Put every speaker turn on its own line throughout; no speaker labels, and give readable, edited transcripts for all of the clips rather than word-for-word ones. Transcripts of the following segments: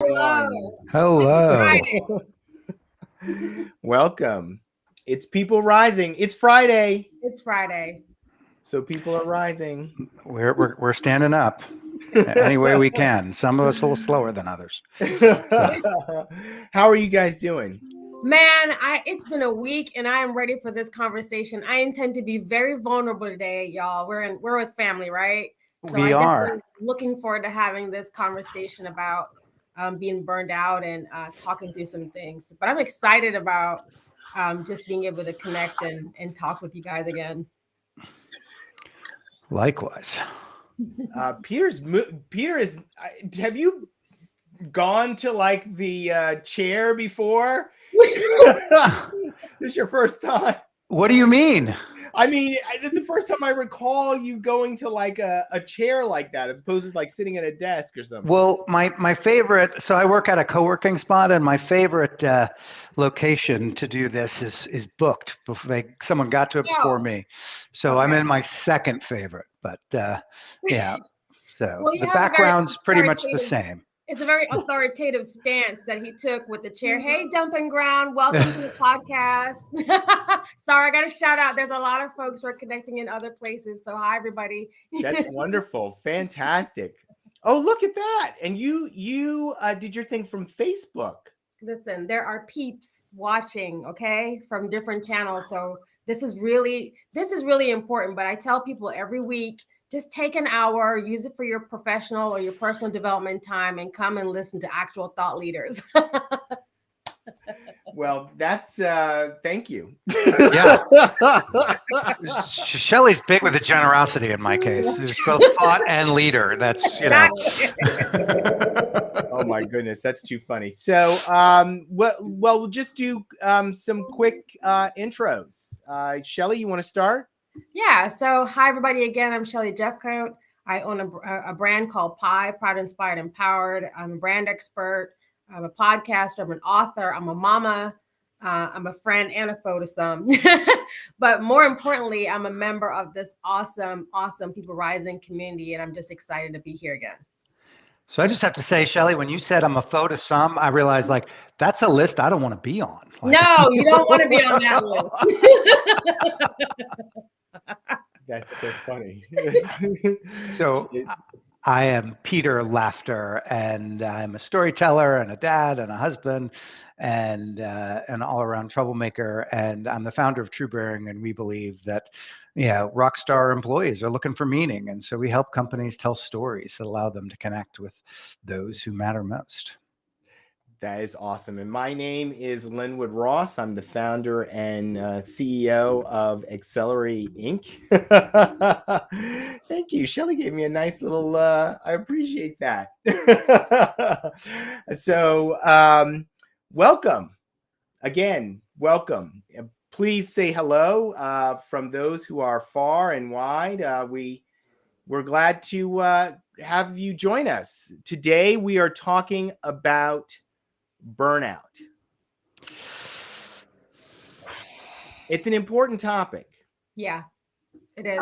Hello.
Hello.
Welcome. It's people rising. It's Friday,
It's Friday.
so people are rising.
We're standing up any way we can. Some of us a little slower than others.
How are you guys doing?
Man, it's been a week and I am ready for this conversation. I intend to be very vulnerable today, y'all. We're with family, right? So
We
I'm
are.
definitely looking forward to having this conversation about being burned out and talking through some things. But I'm excited about just being able to connect and talk with you guys again.
Likewise.
Peter is. Have you gone to like the chair before? This is your first time.
What do you mean?
I mean, this is the first time I recall you going to like a chair like that, as opposed to like sitting at a desk or something.
Well, my favorite. So I work at a co-working spot, and my favorite location to do this is booked. Someone got to it before me, so I'm in my second favorite. But yeah, so
Well, you
the
have a very
background's pretty much the
authoritative-
same.
It's a very authoritative stance that he took with the chair. Hey, Dumping Ground, welcome to the podcast. Sorry, I got to shout out. There's a lot of folks who are connecting in other places. So hi, everybody.
That's wonderful. Fantastic. Oh, look at that. And you did your thing from Facebook.
Listen, there are peeps watching, okay, from different channels. So this is really important. But I tell people every week, just take an hour, use it for your professional or your personal development time, and come and listen to actual thought leaders.
Well, that's thank you.
Yeah. Shelley's big with the generosity in my case. It's both thought and leader. That's
Oh my goodness, that's too funny. So we'll just do some quick intros. Shelley, you want to start?
Yeah. So hi, everybody. Again, I'm Shelley Jeffcoat. I own a brand called Pi, Proud, Inspired, Empowered. I'm a brand expert. I'm a podcaster. I'm an author. I'm a mama. I'm a friend and a photosome. But more importantly, I'm a member of this awesome People Rising community. And I'm just excited to be here again.
So I just have to say, Shelley, when you said I'm a photosome, I realized like that's a list I don't want to be on. Like,
no, you don't want to be on that list.
That's so funny.
So I am Peter Laughter, and I'm a storyteller and a dad and a husband and an all-around troublemaker. And I'm the founder of True Bearing, and we believe that rock star employees are looking for meaning. And so we help companies tell stories that allow them to connect with those who matter most.
That is awesome. And my name is Linwood Ross. I'm the founder and CEO of Accelerate Inc. Thank you. Shelley gave me a nice little, I appreciate that. So welcome. Again, welcome. Please say hello from those who are far and wide. We're glad to have you join us. Today we are talking about burnout. It's an important topic.
Yeah, it is.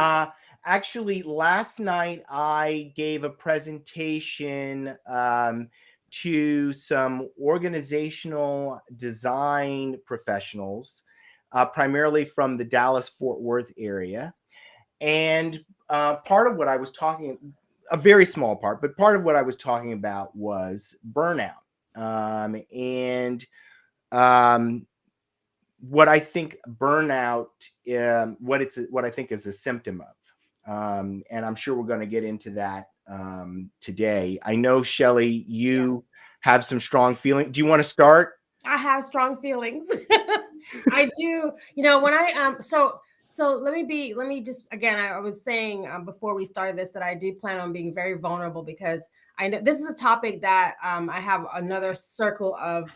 Actually, last night I gave a presentation to some organizational design professionals, primarily from the Dallas-Fort Worth area. And part of what I was talking, a very small part, but part of what I was talking about was burnout. What I think burnout, what I think is a symptom of, and I'm sure we're going to get into that today. I know, Shelley, you have some strong feelings. Do you want to start?
I have strong feelings. I do. You know, when I so let me just again. I was saying before we started this that I do plan on being very vulnerable because I know this is a topic that I have another circle of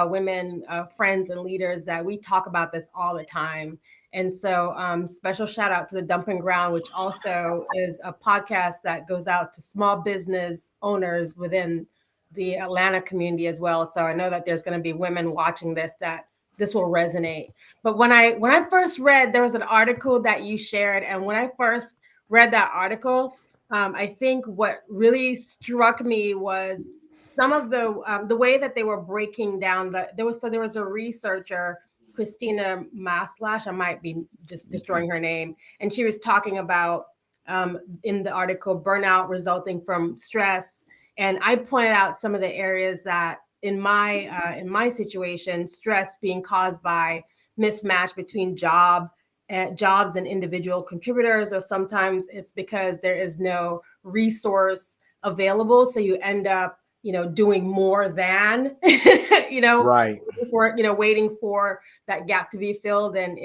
women, friends, and leaders that we talk about this all the time. And so special shout out to the Dumping Ground, which also is a podcast that goes out to small business owners within the Atlanta community as well. So I know that there's going to be women watching this that this will resonate. But when I first read, there was an article that you shared. And when I first read that article, I think what really struck me was some of the way that they were breaking down there was a researcher, Christina Maslach, I might be just destroying her name, and she was talking about in the article burnout resulting from stress, and I pointed out some of the areas that in my situation, stress being caused by mismatch between jobs and individual contributors, or sometimes it's because there is no resource available, so you end up doing more than
Right.
waiting for that gap to be filled. And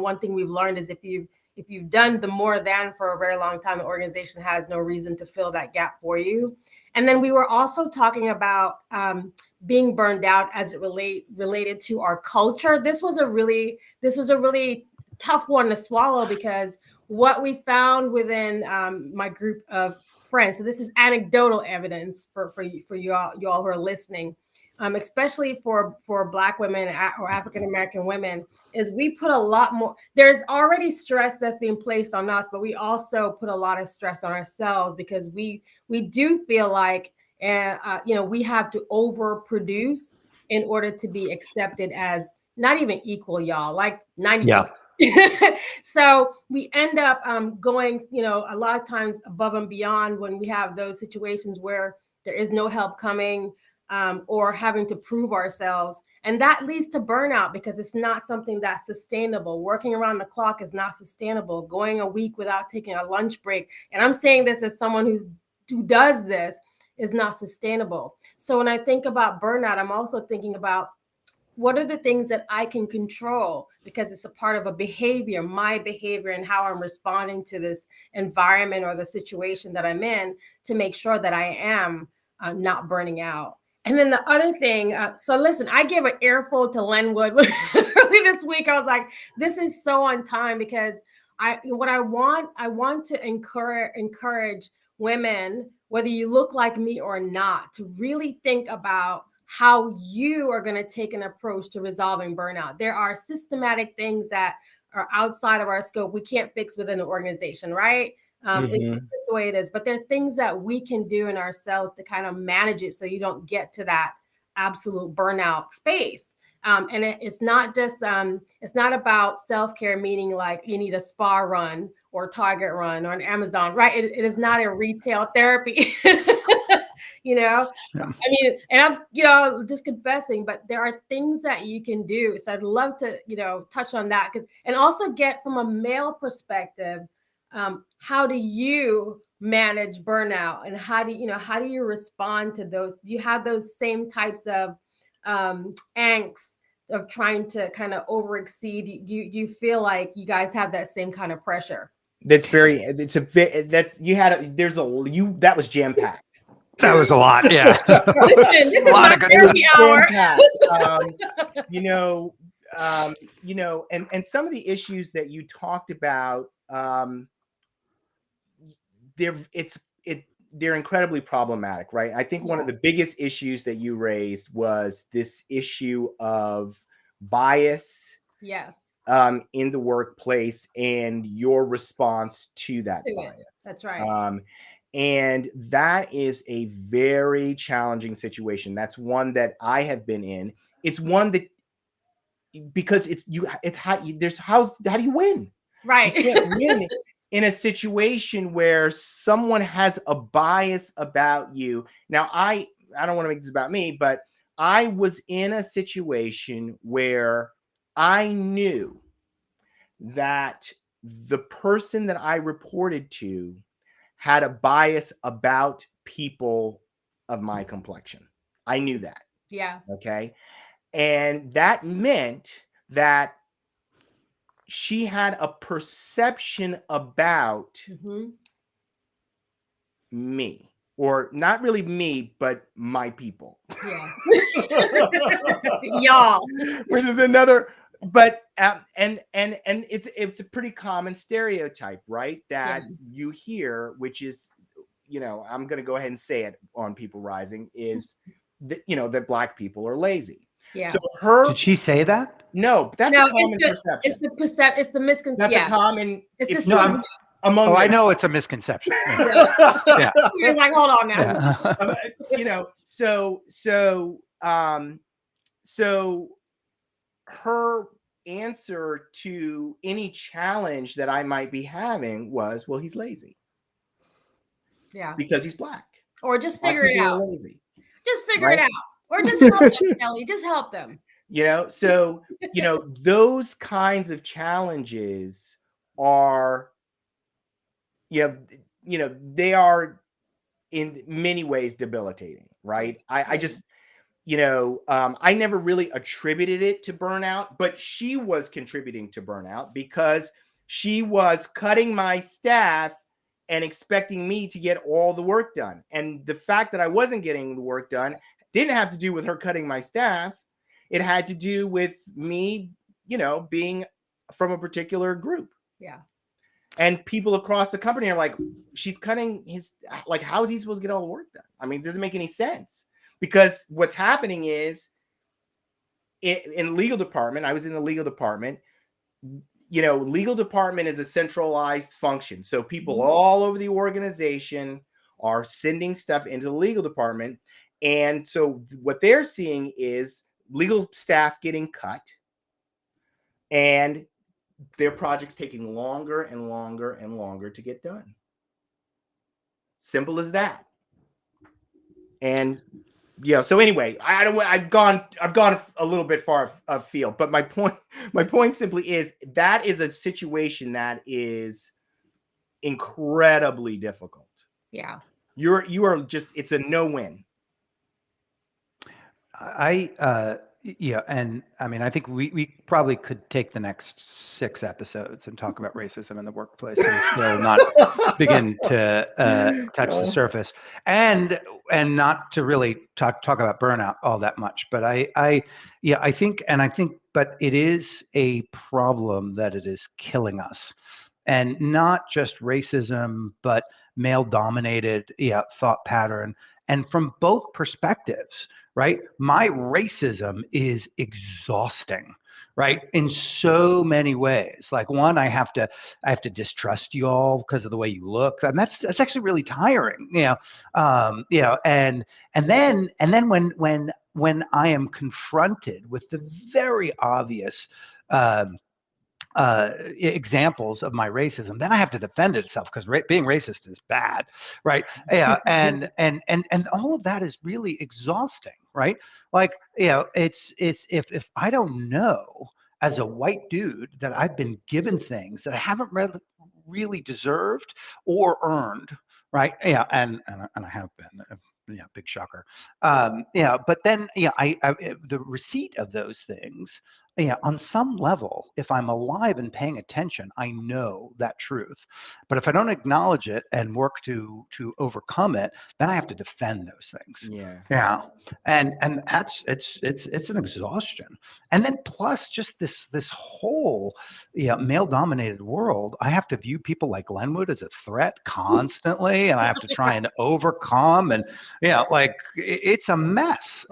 one thing we've learned is if you've done the more than for a very long time, the organization has no reason to fill that gap for you. And then we were also talking about being burned out as it related to our culture. This was a really tough one to swallow, because what we found within my group of friends, so this is anecdotal evidence for you all who are listening, especially for Black women or African American women, is we put a lot more. There's already stress that's being placed on us, but we also put a lot of stress on ourselves, because we do feel like we have to overproduce in order to be accepted as not even equal, y'all, like 90%. So we end up going, a lot of times above and beyond when we have those situations where there is no help coming, or having to prove ourselves. And that leads to burnout, because it's not something that's sustainable. Working around the clock is not sustainable. Going a week without taking a lunch break, and I'm saying this as someone who does this, is not sustainable. So when I think about burnout, I'm also thinking about what are the things that I can control, because it's a part of a behavior, my behavior, and how I'm responding to this environment or the situation that I'm in, to make sure that I am not burning out. And then the other thing, so listen, I gave an earful to Lenwood early this week. I was like, this is so on time, because I want to encourage women, whether you look like me or not, to really think about how you are going to take an approach to resolving burnout. There are systematic things that are outside of our scope we can't fix within an organization, right? It's just the way it is. But there are things that we can do in ourselves to kind of manage it, so you don't get to that absolute burnout space. And it's not just it's not about self-care, meaning like you need a spa run or Target run or an Amazon, right? It is not a retail therapy. Yeah. I mean, and I'm, just confessing, but there are things that you can do. So I'd love to, touch on that, and also get from a male perspective, how do you manage burnout, and how do you respond to those? Do you have those same types of angst of trying to kind of overexceed? Do you feel like you guys have that same kind of pressure?
That was jam packed.
That was a lot. Yeah.
Listen, this is my therapy hour.
And some of the issues that you talked about, they're incredibly problematic, right? I think one of the biggest issues that you raised was this issue of bias.
Yes.
In the workplace, and your response to that bias.
That's right.
And that is a very challenging situation. That's one that I have been in. It's one that, because how do you win?
Right.
You can't win in a situation where someone has a bias about you. Now, I don't want to make this about me, but I was in a situation where I knew that the person that I reported to had a bias about people of my complexion. I knew that.
Yeah.
Okay. And that meant that she had a perception about me, or not really me, but my people.
Yeah. Y'all.
Which is another, but and it's a pretty common stereotype, right? That you hear, which is, I'm going to go ahead and say it on People Rising, is that, that Black people are lazy.
Yeah.
So
did she say that?
No, that's a common perception.
It's the misconception.
That's a common.
It's the
among
I
races.
know it's a misconception.
Yeah. You're like, hold on now.
So her answer to any challenge that I might be having was, well, he's lazy.
Yeah.
Because he's Black.
Or just figure it out.
Lazy.
Just figure it out. Or just help them, Kelly. Just help them.
So, those kinds of challenges are, they are in many ways debilitating, right? I just, I never really attributed it to burnout, but she was contributing to burnout because she was cutting my staff and expecting me to get all the work done. And the fact that I wasn't getting the work done didn't have to do with her cutting my staff. It had to do with me, being from a particular group.
Yeah.
And people across the company are like, she's cutting his, like, how is he supposed to get all the work done? I mean, it doesn't make any sense. Because what's happening is in legal department, I was in the legal department, legal department is a centralized function. So people all over the organization are sending stuff into the legal department. And so what they're seeing is legal staff getting cut and their projects taking longer and longer and longer to get done. Simple as that. And so anyway, I've gone a little bit far afield, but my point simply is that is a situation that is incredibly difficult.
Yeah.
You are just, it's a no-win.
And I mean, I think we probably could take the next 6 episodes and talk about racism in the workplace and still not begin to touch the surface, and not to really talk about burnout all that much. But I think, but it is a problem that it is killing us, and not just racism, but male-dominated thought pattern, and from both perspectives. Right? My racism is exhausting, right? In so many ways. Like, one, I have to distrust you all because of the way you look. And that's actually really tiring, and then when I am confronted with the very obvious examples of my racism, then I have to defend itself because being racist is bad, right? Yeah, and all of that is really exhausting, right? Like, it's if I don't know as a white dude that I've been given things that I haven't really deserved or earned, right? Yeah, and I have been. Big shocker. But then, I the receipt of those things, on some level, if I'm alive and paying attention, I know that truth. But if I don't acknowledge it and work to overcome it, then I have to defend those things.
Yeah.
And that's it's an exhaustion. And then plus just this whole male-dominated world, I have to view people like Glenwood as a threat constantly, and I have to try and overcome, and like it's a mess.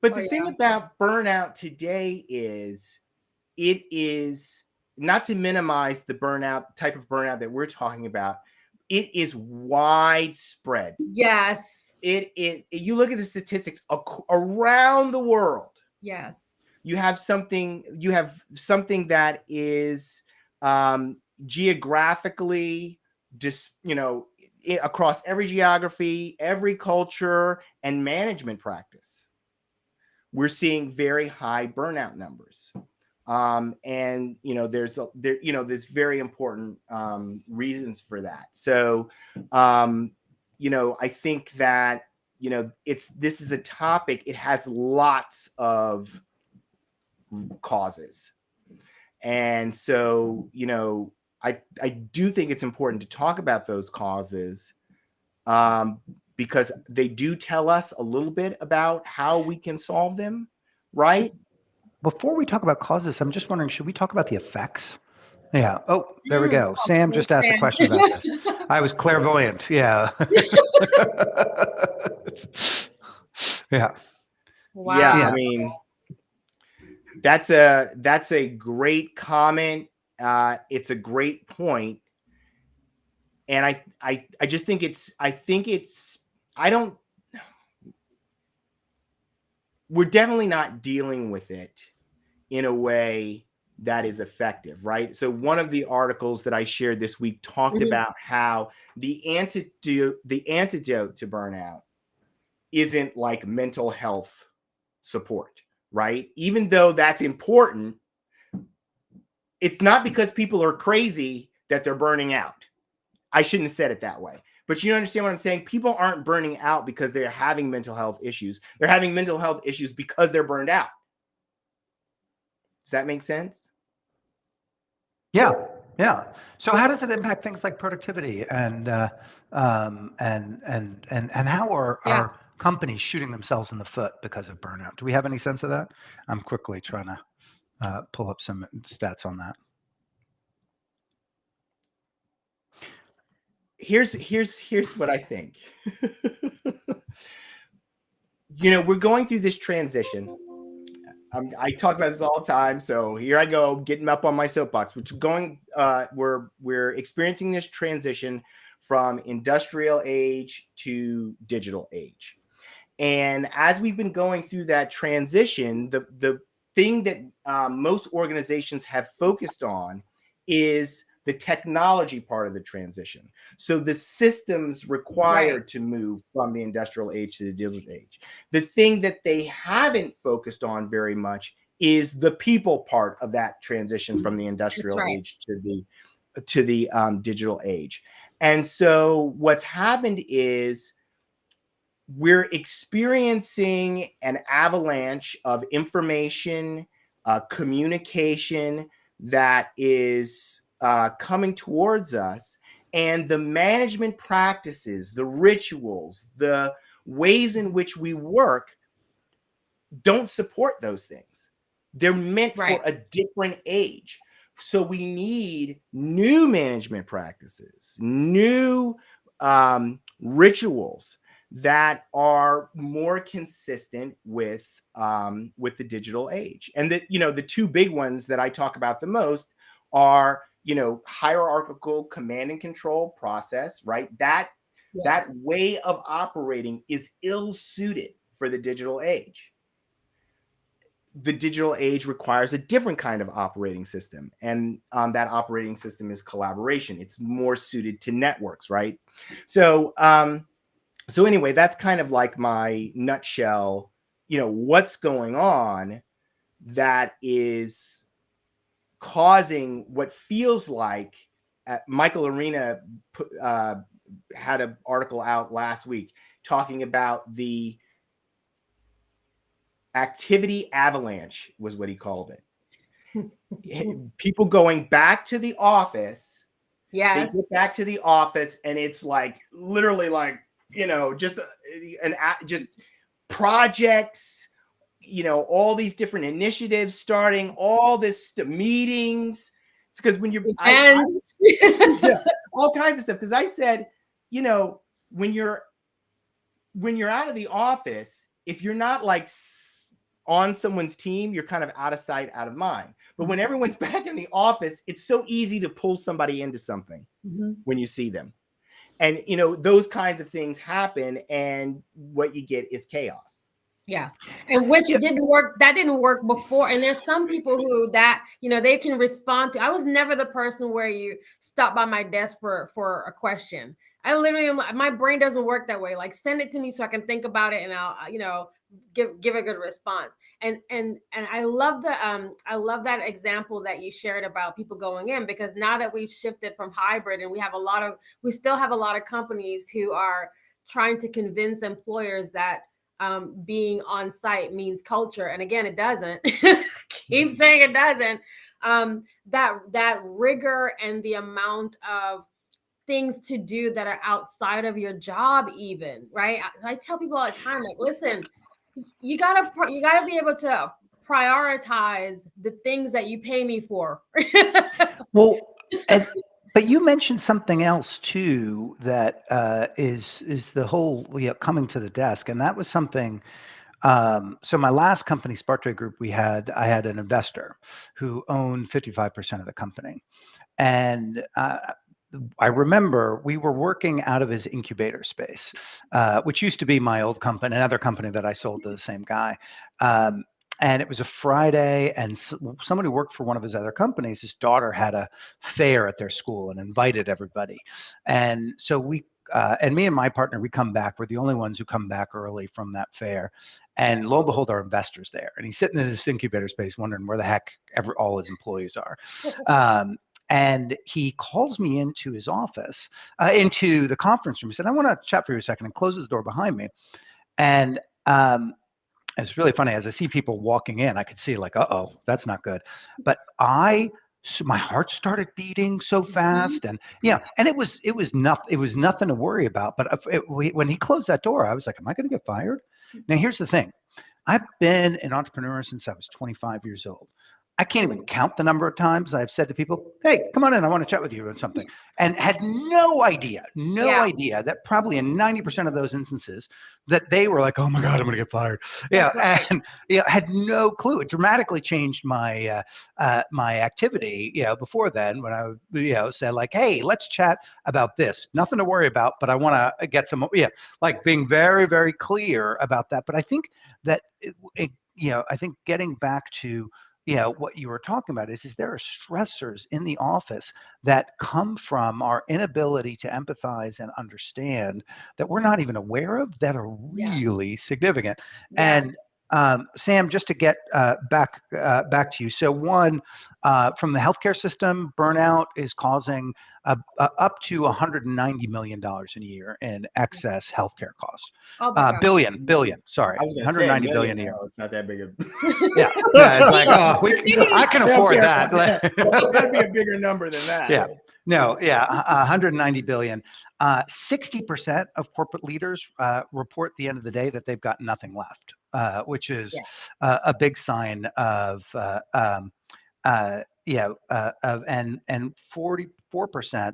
But the thing about burnout today is, it is, not to minimize the type of burnout that we're talking about, it is widespread.
Yes.
You look at the statistics around the world.
Yes.
You have something that is geographically across every geography, every culture and management practice. We're seeing very high burnout numbers. And there's very important reasons for that. So I think that this is a topic, it has lots of causes. And so I do think it's important to talk about those causes, because they do tell us a little bit about how we can solve them, right?
Before we talk about causes, I'm just wondering, should we talk about the effects? Yeah. Oh, there we go. Sam just asked a question about this. I was clairvoyant. Yeah. Yeah.
Wow.
Yeah. I mean, that's a great comment. It's a great point. And I just think I don't, we're definitely not dealing with it in a way that is effective, right? So one of the articles that I shared this week talked about how the antidote to burnout isn't like mental health support, right? Even though that's important, it's not because people are crazy that they're burning out. I shouldn't have said it that way. But you understand what I'm saying? People aren't burning out because they're having mental health issues. They're having mental health issues because they're burned out. Does that make sense?
Yeah, yeah. So how does it impact things like productivity and how are companies shooting themselves in the foot because of burnout? Do we have any sense of that? I'm quickly trying to pull up some stats on that.
Here's what I think. We're going through this transition. I talk about this all the time, so here I go, getting up on my soapbox. Which is going, we're experiencing this transition from industrial age to digital age, and as we've been going through that transition, the thing that most organizations have focused on is the technology part of the transition. So the systems required to move from the industrial age to the digital age. The thing that they haven't focused on very much is the people part of that transition from the industrial age to the digital age. And so what's happened is we're experiencing an avalanche of information, communication that is coming towards us, and the management practices, the rituals, the ways in which we work don't support those things. They're meant for a different age. So we need new management practices, new rituals that are more consistent with the digital age. And the two big ones that I talk about the most are hierarchical command and control process, right? That way of operating is ill-suited for the digital age. The digital age requires a different kind of operating system, and that operating system is collaboration. It's more suited to networks, right? So anyway, that's kind of like my nutshell, what's going on that is causing what feels like Michael Arena had an article out last week talking about the activity avalanche, was what he called it. People going back to the office. Yes. They get back to the office and it's like literally like, just projects, all these different initiatives starting, all this meetings. It's because when you're all kinds of stuff. Because I said, when you're out of the office, if you're not like on someone's team, you're kind of out of sight, out of mind. But when everyone's back in the office, it's so easy to pull somebody into something when you see them. And, those kinds of things happen. And what you get is chaos.
Yeah. And which didn't work. That didn't work before. And there's some people who they can respond to. I was never the person where you stop by my desk for a question. I literally, my brain doesn't work that way. Like, send it to me so I can think about it and I'll, give a good response. And I love that example that you shared about people going in, because now that we've shifted from hybrid and we still have a lot of companies who are trying to convince employers that being on site means culture. And again, it doesn't. Keep saying it doesn't. That rigor and the amount of things to do that are outside of your job, even, right? I tell people all the time, like, listen, you gotta be able to prioritize the things that you pay me for.
Well, but you mentioned something else too that is the whole coming to the desk, and that was something. So my last company, Spark Trade Group, I had an investor who owned 55% of the company, and I remember we were working out of his incubator space, which used to be my old company, another company that I sold to the same guy. And it was a Friday, and someone who worked for one of his other companies, his daughter had a fair at their school and invited everybody. And so and me and my partner, we come back. We're the only ones who come back early from that fair. And lo and behold, our investor's there. And he's sitting in his incubator space wondering where the heck all his employees are. And he calls me into his office, into the conference room. He said, I want to chat for you a second, and closes the door behind me. And it's really funny. As I see people walking in, I could see like, uh-oh, that's not good. But my heart started beating so fast, and and it was nothing to worry about. But when he closed that door, I was like, am I going to get fired? Now, here's the thing. I've been an entrepreneur since I was 25 years old. I can't even count the number of times I've said to people, hey, come on in, I want to chat with you about something. And had no idea that probably in 90% of those instances that they were like, oh my God, I'm going to get fired. And had no clue. It dramatically changed my my activity, before then, when I would, say like, hey, let's chat about this. Nothing to worry about, but I want to get some, like being very, very clear about that. But I think that, I think getting back to, what you were talking about is there are stressors in the office that come from our inability to empathize and understand that we're not even aware of, that are really significant. And Sam, just to get back to you. So one, from the healthcare system, burnout is causing up to $190 million a year in excess healthcare costs.
Oh my God.
Billion. Sorry,
I was going to say
190 billion a year.
It's not that big of.
It's like, I can afford that.
That'd be a bigger number than that.
190 billion. 60% of corporate leaders report at the end of the day that they've got nothing left, which is a big sign of and 44%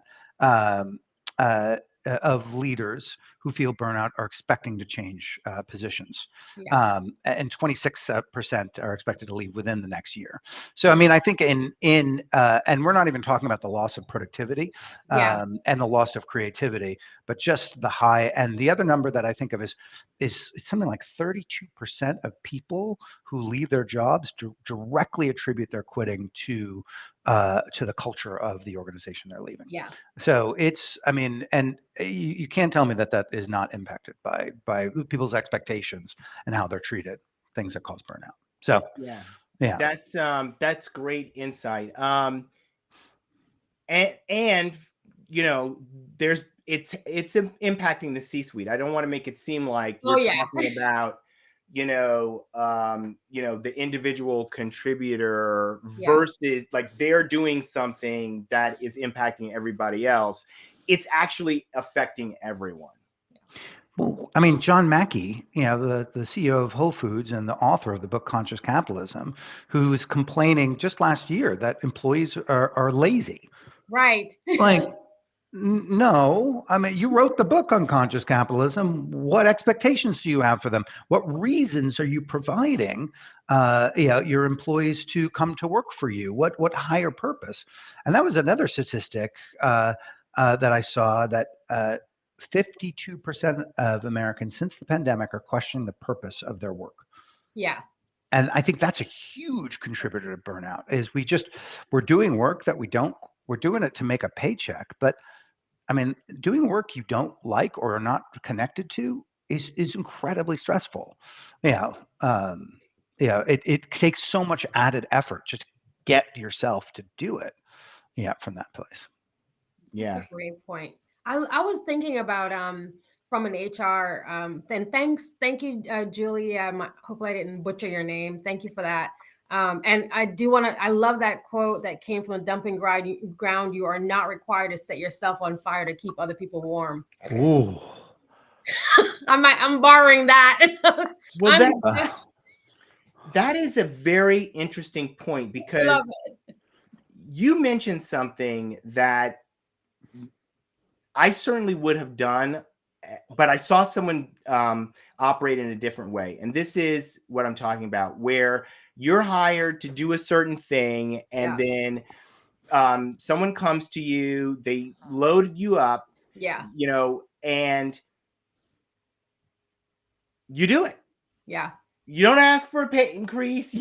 of leaders who feel burnout are expecting to change positions, and 26% are expected to leave within the next year. So, I mean, I think and we're not even talking about the loss of productivity and the loss of creativity, but just the high. And the other number that I think of is something like 32% of people who leave their jobs directly attribute their quitting to the culture of the organization they're leaving. So it's, I mean, and you can't tell me that is not impacted by people's expectations and how they're treated, things that cause burnout. So
that's great insight. And it's impacting the C-suite. I don't want to make it seem like we're talking about the individual contributor versus like they're doing something that is impacting everybody else. It's actually affecting everyone.
Well, I mean, John Mackey, the CEO of Whole Foods and the author of the book Conscious Capitalism, who's complaining just last year that employees are lazy.
Right.
Like, no, I mean, you wrote the book on conscious capitalism. What expectations do you have for them? What reasons are you providing, your employees to come to work for you? What higher purpose? And that was another statistic that I saw, that 52% of Americans since the pandemic are questioning the purpose of their work. And I think that's a huge contributor to burnout. Is we're doing work that we're doing it to make a paycheck, but I mean, doing work you don't like or are not connected to is incredibly stressful. It takes so much added effort just to get yourself to do it. From that place.
That's a great point. I was thinking about from an HR thank you, Julie. Hopefully I didn't butcher your name. Thank you for that. And I love that quote that came from the dumping ground. You are not required to set yourself on fire to keep other people warm.
Ooh.
I'm borrowing that.
Well, that is a very interesting point, because you mentioned something that I certainly would have done, but I saw someone operate in a different way. And this is what I'm talking about, where you're hired to do a certain thing, and then someone comes to you, they load you up,
Yeah.
And you do it.
Yeah.
You don't ask for a pay increase,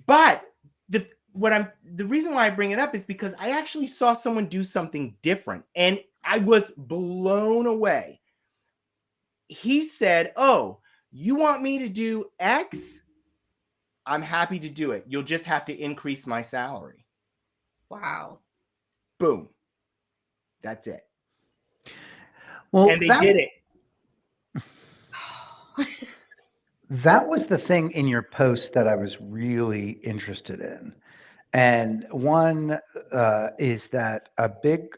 but the reason why I bring it up is because I actually saw someone do something different and I was blown away. He said, "Oh, you want me to do X? I'm happy to do it. You'll just have to increase my salary."
Wow.
Boom. That's it.
Well,
And they did it.
That was the thing in your post that I was really interested in. And one is that a big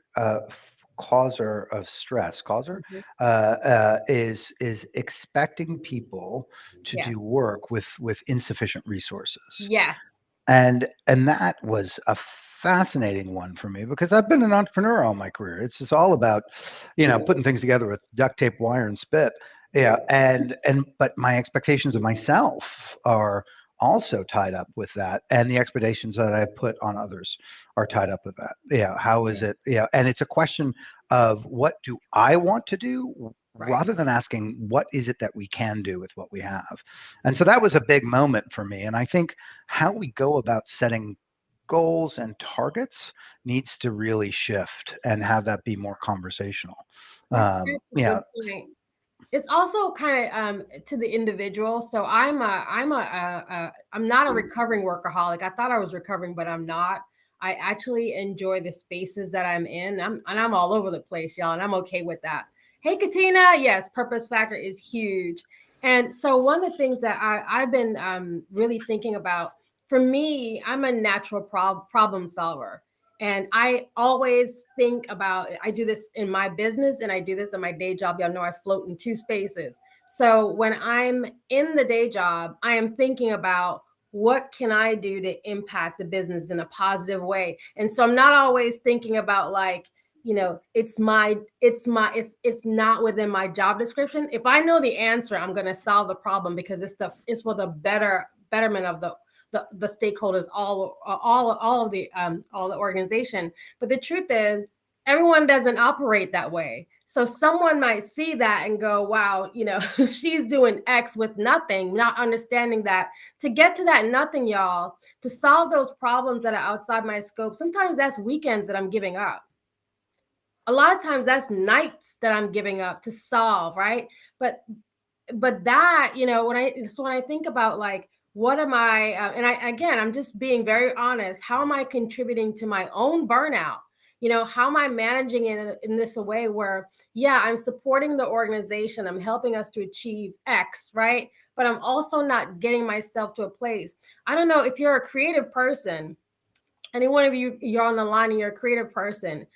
causer of stress, is expecting people to do
Yes.
work with insufficient resources.
Yes.
And that was a fascinating one for me because I've been an entrepreneur all my career. It's just all about, putting things together with duct tape, wire, and spit. Yeah, but my expectations of myself are also tied up with that, and the expectations that I put on others are tied up with that. Yeah, how is it? Yeah, and it's a question of what do I want to do
Right.
rather than asking what is it that we can do with what we have. And so that was a big moment for me. And I think how we go about setting goals and targets needs to really shift and have that be more conversational.
That's a
Yeah.
good point. It's also kind of to the individual. So I'm not a recovering workaholic. I thought I was recovering, but I'm not. I actually enjoy the spaces that I'm in. I'm all over the place, y'all, and I'm okay with that. Hey, Katina, yes, purpose factor is huge. And so one of the things that I've been really thinking about, for me, I'm a natural problem solver. And I always think about, I do this in my business and I do this in my day job. Y'all know I float in two spaces. So when I'm in the day job, I am thinking about what can I do to impact the business in a positive way. And so I'm not always thinking about like, it's not within my job description. If I know the answer, I'm going to solve the problem because it's for the betterment of the stakeholders, all of the organization. But the truth is, everyone doesn't operate that way. So someone might see that and go, wow, she's doing X with nothing, not understanding that to get to that nothing, y'all, to solve those problems that are outside my scope, sometimes that's weekends that I'm giving up. A lot of times that's nights that I'm giving up to solve, right? But that, when I think about like, what am I, I'm just being very honest. How am I contributing to my own burnout? How am I managing it in this way where, yeah, I'm supporting the organization. I'm helping us to achieve X, right? But I'm also not getting myself to a place. I don't know if you're a creative person, any one of you're on the line and you're a creative person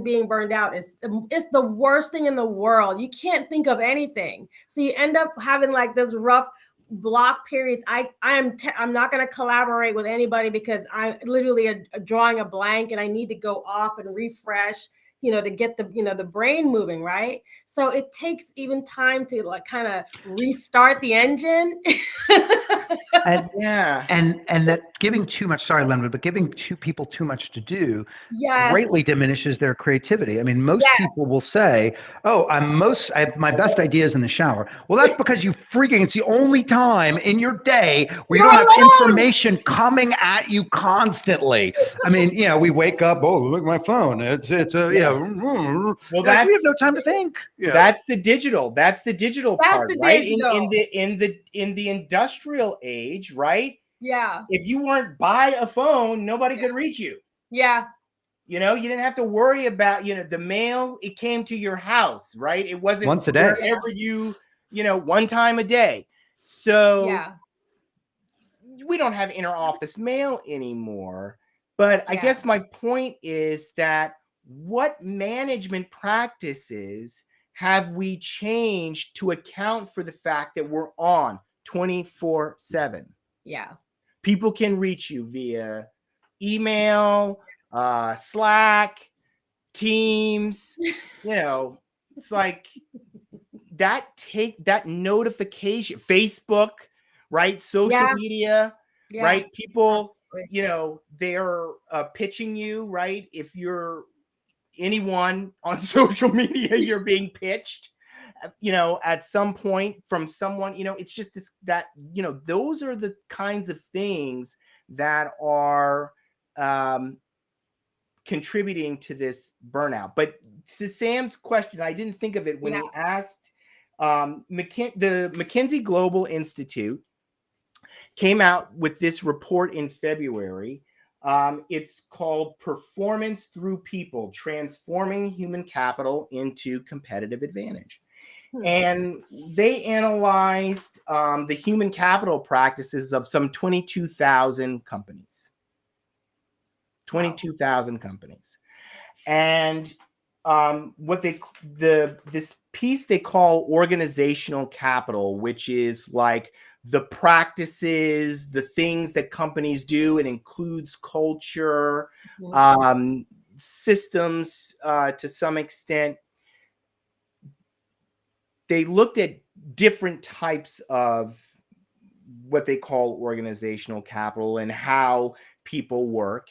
being burned out it's the worst thing in the world. You can't think of anything, so you end up having like this rough block periods. I'm not going to collaborate with anybody because I'm literally drawing a blank and I need to go off and refresh, to get the brain moving, right? So it takes even time to like kind of restart the engine.
And
Yeah.
and that giving too much, sorry, Linda, but giving people too much to do greatly
Yes.
diminishes their creativity. I mean, most
Yes.
people will say, "Oh, I have my best ideas in the shower." Well, that's because it's the only time in your day where you
You're
don't have
alone.
information coming at you constantly. I mean, we wake up, oh, look at my phone. It's
Well,
we have no time to think.
That's the digital
That's
part,
the
right?
digital.
In the industrial age, right?
Yeah.
If you weren't by a phone, nobody could reach you.
Yeah.
You didn't have to worry about, the mail, it came to your house, right? It wasn't
Once a day.
wherever one time a day. So
Yeah.
we don't have interoffice mail anymore. But I guess my point is that what management practices have we changed to account for the fact that we're on 24/7?
Yeah.
People can reach you via email, Slack, Teams, it's like that notification, Facebook, right? Social media,
Yeah.
right? People they're pitching you, right? If you're anyone on social media, you're being pitched, at some point from someone, it's just those are the kinds of things that are contributing to this burnout. But to Sam's question, I didn't think of it when he asked. The McKinsey Global Institute came out with this report in February. It's called Performance Through People, Transforming Human Capital into Competitive Advantage. And they analyzed the human capital practices of some 22,000 companies. 22,000 companies. And this piece they call organizational capital, which is like the practices, the things that companies do. It includes culture, systems to some extent. They looked at different types of what they call organizational capital and how people work.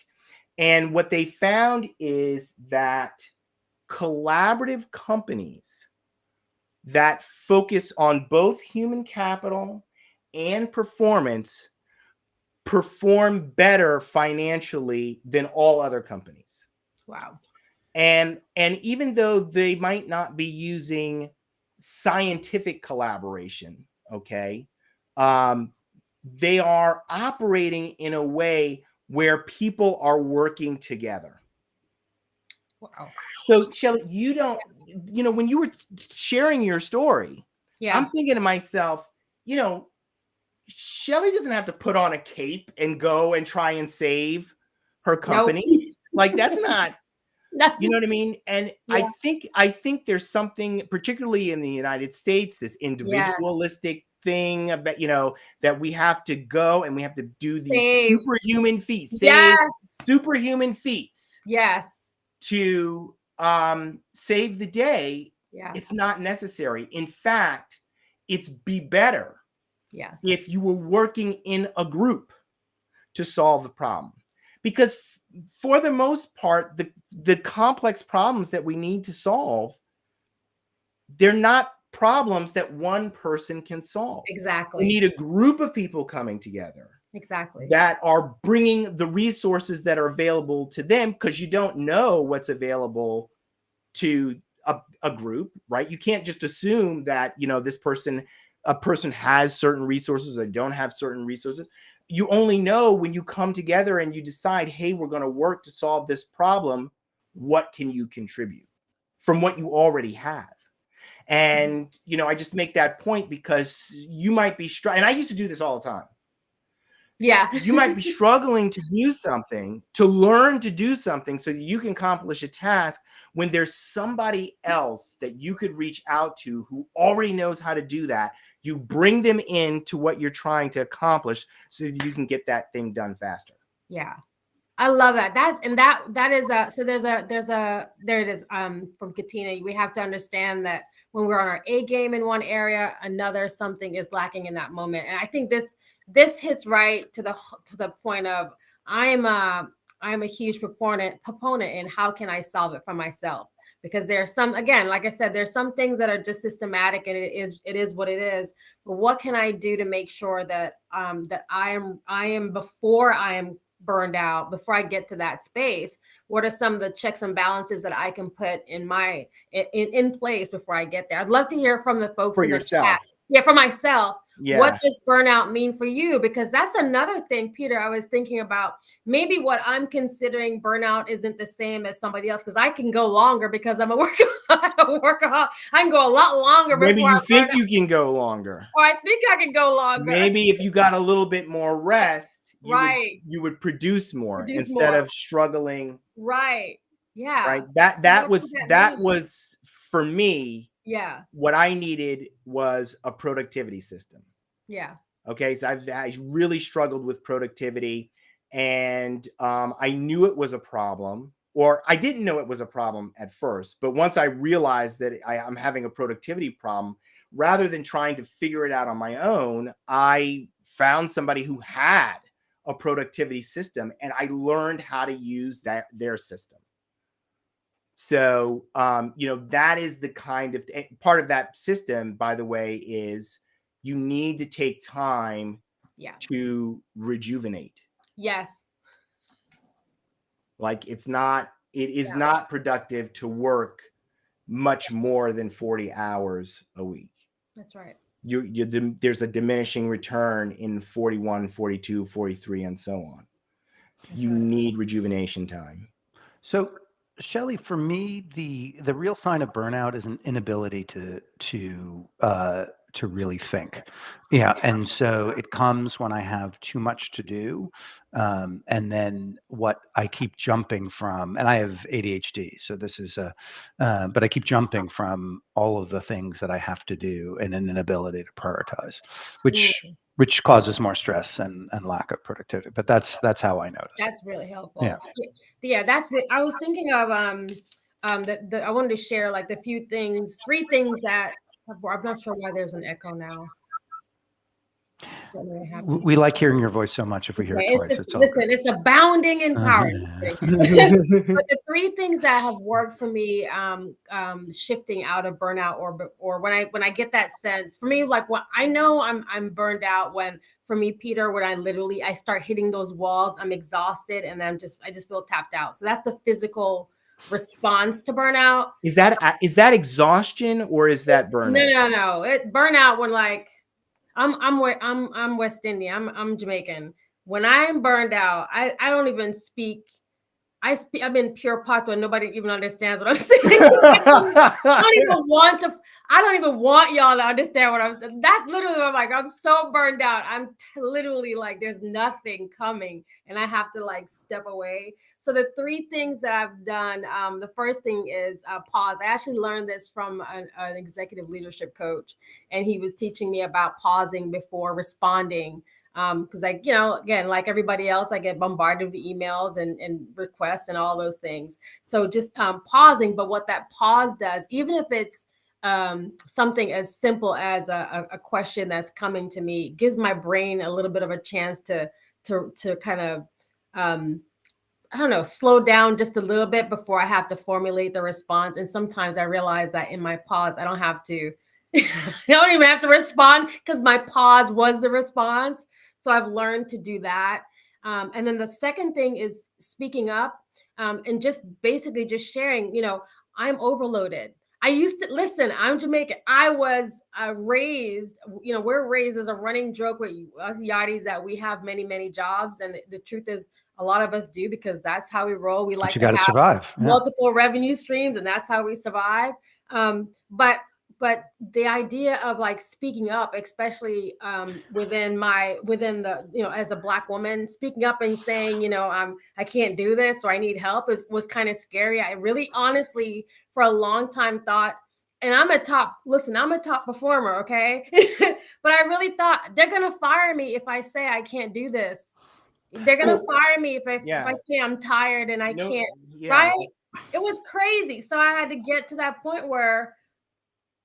And what they found is that collaborative companies that focus on both human capital and performance perform better financially than all other companies.
Wow.
And even though they might not be using scientific collaboration, okay, they are operating in a way where people are working together.
Wow.
So, Shelley, when you were sharing your story, I'm thinking to myself, Shelley doesn't have to put on a cape and go and try and save her company. Nope. Like, that's not, you know what I mean? And I think there's something, particularly in the United States, this individualistic thing about, that we have to go and we have to do these superhuman feats, superhuman feats.
Yes.
To save the day. It's not necessary. In fact, it's be better if you were working in a group to solve the problem. Because for the most part, the complex problems that we need to solve, they're not problems that one person can solve.
Exactly.
We need a group of people coming together.
Exactly.
That are bringing the resources that are available to them, because you don't know what's available to a group, right? You can't just assume that, a person has certain resources or don't have certain resources. You only know when you come together and you decide, hey, we're going to work to solve this problem. What can you contribute from what you already have? And, I just make that point because you might be and I used to do this all the time.
Yeah.
You might be struggling to do something, to learn to do something so that you can accomplish a task when there's somebody else that you could reach out to who already knows how to do that. You bring them into what you're trying to accomplish so that you can get that thing done faster.
Yeah. I love that. That is there it is from Katina. We have to understand that when we're on our A game in one area, something is lacking in that moment. And I think this hits right to the point of I'm a huge proponent in how can I solve it for myself, because there's some, again, like I said, there's some things that are just systematic and it is what it is. But what can I do to make sure that that I am before I am burned out, before I get to that space? What are some of the checks and balances that I can put in place before I get there? I'd love to hear from the folks
for
in
yourself.
The chat. Yeah, for myself.
Yeah.
What does burnout mean for you? Because that's another thing, Peter, I was thinking about. Maybe what I'm considering burnout isn't the same as somebody else, because I can go longer because I'm a workaholic. I can go a lot longer.
Maybe you think you can go longer.
Or I think I can go longer.
Maybe if you got a little bit more rest, you would produce more instead of struggling.
Right. Yeah.
Right. That was for me.
Yeah.
What I needed was a productivity system.
Yeah.
Okay. So I really struggled with productivity, and I knew it was a problem, or I didn't know it was a problem at first. But once I realized that I'm having a productivity problem, rather than trying to figure it out on my own, I found somebody who had a productivity system, and I learned how to use their system. So, that is the kind of part of that system, by the way, is you need to take time to rejuvenate.
Yes.
Like it is not productive to work much more than 40 hours a week.
That's right.
There's a diminishing return in 41, 42, 43, and so on. You need rejuvenation time.
So, Shelley, for me, the real sign of burnout is an inability to really think. Yeah, and so it comes when I have too much to do, and then what I keep jumping from, and I have ADHD, so this is but I keep jumping from all of the things that I have to do, and an inability to prioritize, which causes more stress and lack of productivity. But that's how I notice.
That's really helpful. Yeah, that's what I was thinking of. I wanted to share like the three things that I'm not sure why there's an echo now.
We like hearing your voice so much. If we hear it twice,
it's abounding in power. But the three things that have worked for me, shifting out of burnout, or when I get that sense, for me, like what I know I'm burned out when, for me, Peter, when I start hitting those walls, I'm exhausted and I just feel tapped out. So that's the physical response to burnout.
Is that exhaustion or is that burnout?
No. Burnout when like. I'm West Indian. I'm Jamaican. When I'm burned out, I don't even speak. I'm in pure patois. Nobody even understands what I'm saying. I don't even want y'all to understand what I'm saying. That's literally what I'm like. I'm so burned out. I'm literally like, there's nothing coming, and I have to like step away. So the three things that I've done. The first thing is pause. I actually learned this from an executive leadership coach, and he was teaching me about pausing before responding. Because again, like everybody else, I get bombarded with emails and requests and all those things. So just pausing. But what that pause does, even if it's something as simple as a question that's coming to me, gives my brain a little bit of a chance to kind of I don't know, slow down just a little bit before I have to formulate the response. And sometimes I realize that in my pause, I don't have to. I don't even have to respond because my pause was the response. So I've learned to do that. And then the second thing is speaking up, and just basically just sharing, I'm overloaded. I used to listen. I'm Jamaican. I was raised, we're raised as a running joke with us Yachties that we have many, many jobs. And the truth is a lot of us do, because that's how we roll. We like to have
survive.
Multiple revenue streams, and that's how we survive. But the idea of like speaking up, especially within the, as a Black woman, speaking up and saying, I can't do this, or I need help was kind of scary. I really honestly, for a long time thought, and I'm a top performer. Okay. But I really thought they're going to fire me if I say I can't do this. They're going to fire me if I say I'm tired and I can't. Yeah. Right. It was crazy. So I had to get to that point where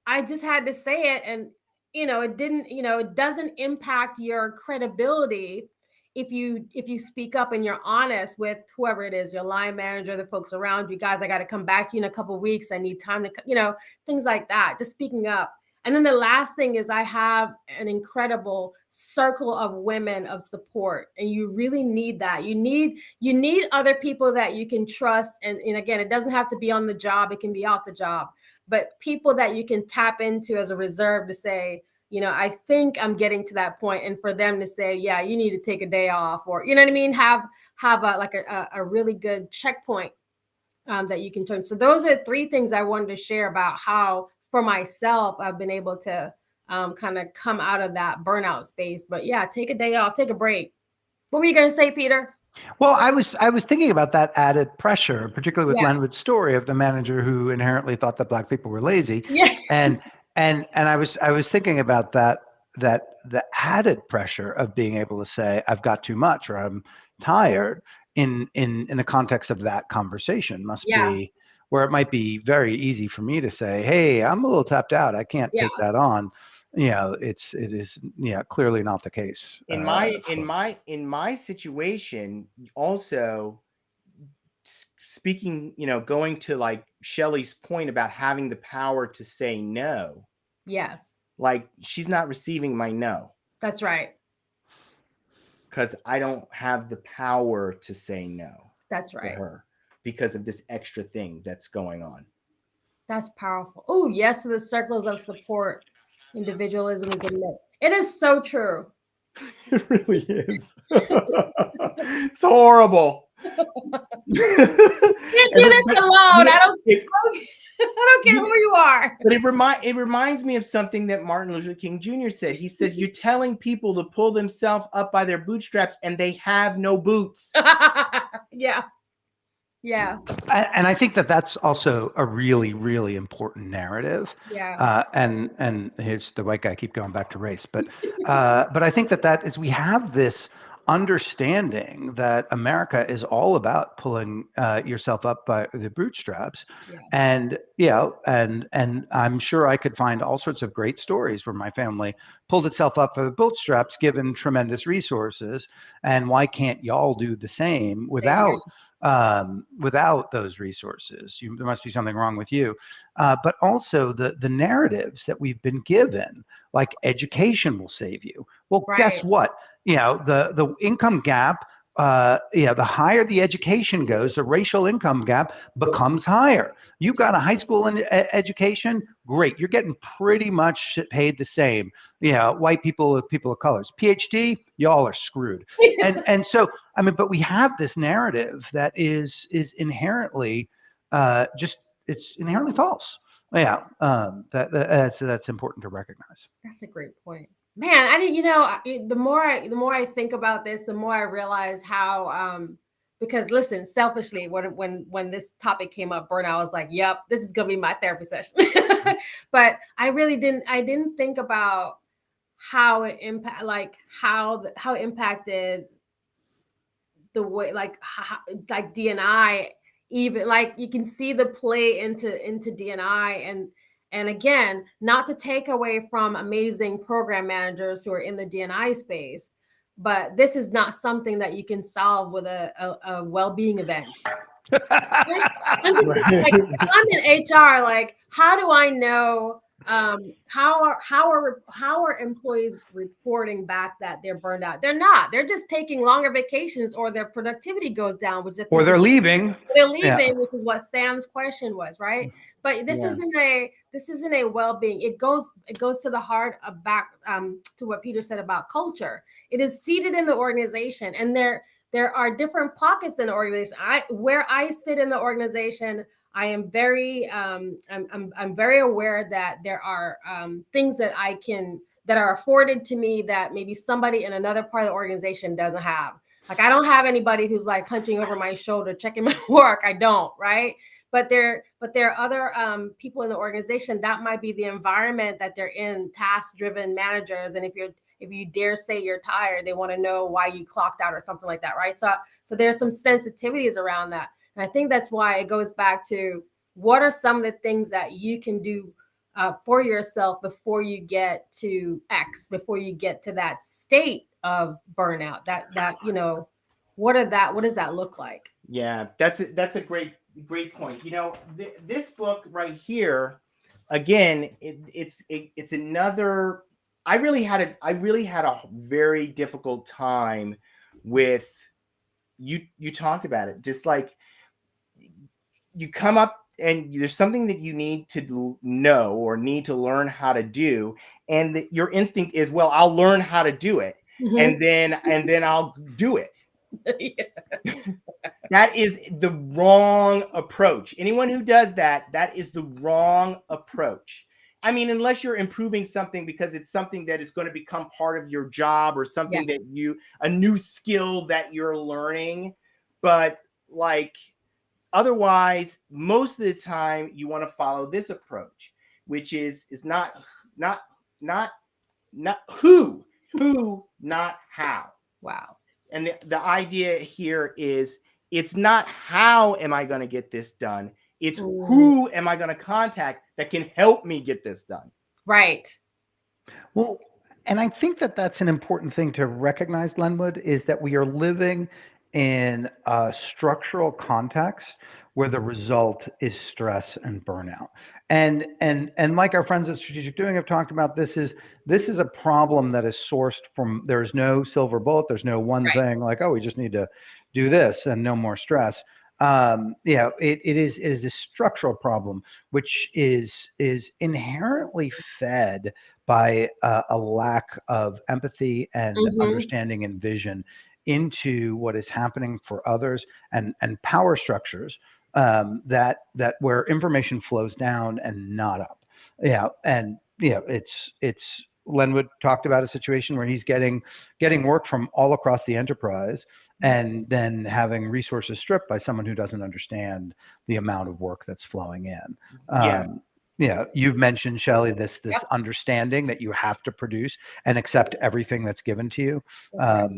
I just had to say it, and it doesn't impact your credibility if you speak up and you're honest with whoever it is, your line manager, the folks around you. Guys, I got to come back to you in a couple of weeks. I need time to, things like that. Just speaking up. And then the last thing is I have an incredible circle of women of support, and you really need that. You need other people that you can trust, and again, it doesn't have to be on the job; it can be off the job. But people that you can tap into as a reserve to say, I think I'm getting to that point, and for them to say, yeah, you need to take a day off, or you know what I mean, have a really good checkpoint that you can turn. So those are three things I wanted to share about how, for myself, I've been able to kind of come out of that burnout space. But yeah, take a day off, take a break. What were you going to say, Peter?
Well, I was thinking about that added pressure, particularly with Lenwood's story of the manager who inherently thought that Black people were lazy.
Yeah.
And I was thinking about that the added pressure of being able to say I've got too much or I'm tired in the context of that conversation must be where it might be very easy for me to say, hey, I'm a little tapped out. I can't take that on. it is clearly not the case.
In my situation, also speaking, going to like Shelley's point about having the power to say no.
Yes.
Like, she's not receiving my no.
That's right.
Because I don't have the power to say no.
That's right.
To her because of this extra thing that's going on.
That's powerful. Oh, yes, to the circles of support. Individualism is a myth. It is so true.
It really is. It's horrible.
Can't do this alone. I don't care who you are.
But it reminds me of something that Martin Luther King Jr. said. He says, you're telling people to pull themselves up by their bootstraps and they have no boots.
Yeah. Yeah.
And I think that that's also a really, really important narrative.
Yeah.
And here's the white guy, keep going back to race. But I think that is, we have this understanding that America is all about pulling yourself up by the bootstraps.
Yeah.
And, and I'm sure I could find all sorts of great stories where my family pulled itself up by the bootstraps, given tremendous resources. And why can't y'all do the same without those resources? There must be something wrong with you. But also the narratives that we've been given, like education will save you. Well,
Right.
Guess what? The income gap, the higher the education goes, the racial income gap becomes higher. You got a high school education, great. You're getting pretty much paid the same. White people, people of colors. PhD, y'all are screwed. And so, I mean, but we have this narrative that is inherently it's inherently false. Yeah, that's important to recognize.
That's a great point. Man, I didn't, the more I think about this, the more I realize how, because listen, selfishly, when this topic came up, burnout, I was like, yep, this is going to be my therapy session. But I didn't think about how it how it impacted the way, like D&I, even like you can see the play into D&I, and again, not to take away from amazing program managers who are in the D&I space, but this is not something that you can solve with a well-being event. I'm just like, I'm in HR. Like, how do I know? How are employees reporting back that they're burned out? They're not. They're just taking longer vacations, or their productivity goes down, which I think
they're leaving.
They're leaving, which is what Sam's question was, right? But this isn't a well-being. It goes to the heart of back to what Peter said about culture. It is seated in the organization, and there are different pockets in the organization. Where I sit in the organization, I am very I'm very aware that there are things that that are afforded to me that maybe somebody in another part of the organization doesn't have. Like, I don't have anybody who's like hunching over my shoulder, checking my work. I don't, right? But there are other people in the organization that might be the environment that they're in, task-driven managers. And if you dare say you're tired, they want to know why you clocked out or something like that, right? So there's some sensitivities around that. And I think that's why it goes back to, what are some of the things that you can do for yourself before you get to X, before you get to that state of burnout? What does that look like?
Yeah, that's a great point. This book right here, again, it's another. I really had a very difficult time with you. You talked about it, just like you come up and there's something that you need to know or need to learn how to do, and your instinct is, well, I'll learn how to do it, and then I'll do it. That is the wrong approach. Anyone who does that is the wrong approach. I mean, unless you're improving something because it's something that is going to become part of your job, or something that a new skill that you're learning. But like, otherwise, most of the time you want to follow this approach, which is not who, not how.
Wow.
And the idea here is, it's not how am I going to get this done? It's who am I going to contact that can help me get this done?
Right.
Well, and I think that that's an important thing to recognize, Lenwood, is that we are living in a structural context where the result is stress and burnout. And like our friends at Strategic Doing have talked about, this is a problem that is sourced from, there's no silver bullet, there's no one
Right.
thing like, oh, we just need to do this and no more stress. It is a structural problem which is inherently fed by a lack of empathy and
Mm-hmm.
understanding and vision into what is happening for others, and power structures, that where information flows down and not up. Yeah, and it's Lenwood talked about a situation where he's getting work from all across the enterprise and then having resources stripped by someone who doesn't understand the amount of work that's flowing in.
Yeah,
You've mentioned, Shelley, this
Yep.
understanding that you have to produce and accept everything that's given to you.
That's right.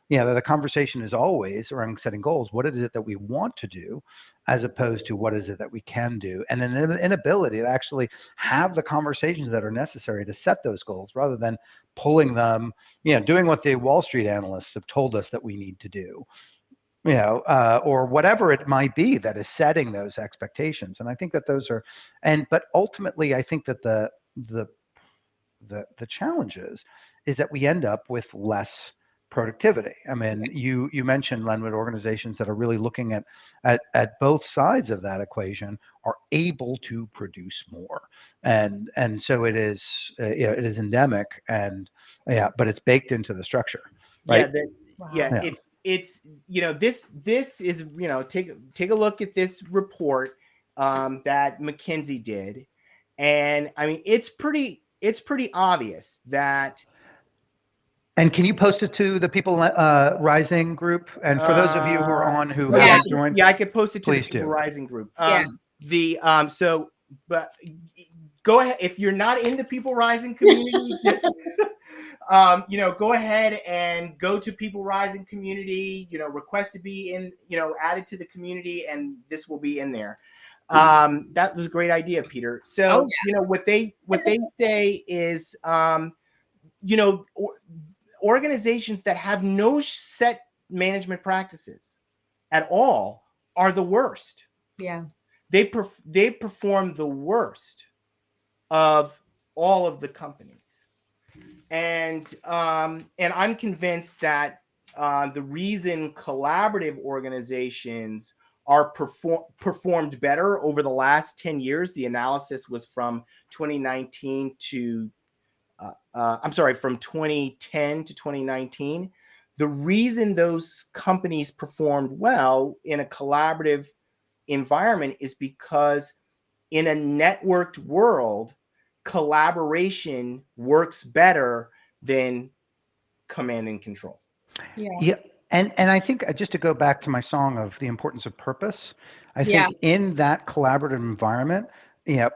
The conversation is always around setting goals. What is it that we want to do, as opposed to what is it that we can do, and an inability to actually have the conversations that are necessary to set those goals, rather than pulling them, doing what the Wall Street analysts have told us that we need to do, or whatever it might be that is setting those expectations. And I think that those are, but ultimately, I think that the the challenge is that we end up with less productivity. I mean, you mentioned, Lenwood, organizations that are really looking at both sides of that equation are able to produce more, and so it is, it is endemic, and but it's baked into the structure,
yeah,
right?
that yeah,
Wow.
Yeah.
it's this is take a look at this report that McKinsey did, and I mean it's pretty obvious that
And can you post it to the People Rising group? And for those of you who are
uh
on who
yeah,
Yeah.
haven't joined,
I could post it to the
please
People
do.
Rising group.
Yeah.
The so but go ahead if you're not in the People Rising community, just go ahead and go to People Rising community, request to be in, added to the community, and this will be in there. That was a great idea, Peter.
Oh
So, what they say is, you know, organizations that have no set management practices at all are the worst.
yeah.
They perform the worst of all of the companies. And I'm convinced that the reason collaborative organizations are performed better over the last 10 years, the analysis was from 2019 to I'm sorry, from 2010 to 2019. The reason those companies performed well in a collaborative environment is because in a networked world, collaboration works better than command and control.
Yeah.
Yeah, and I think, just to go back to my song of the importance of purpose, I
Yeah.
think in that collaborative environment,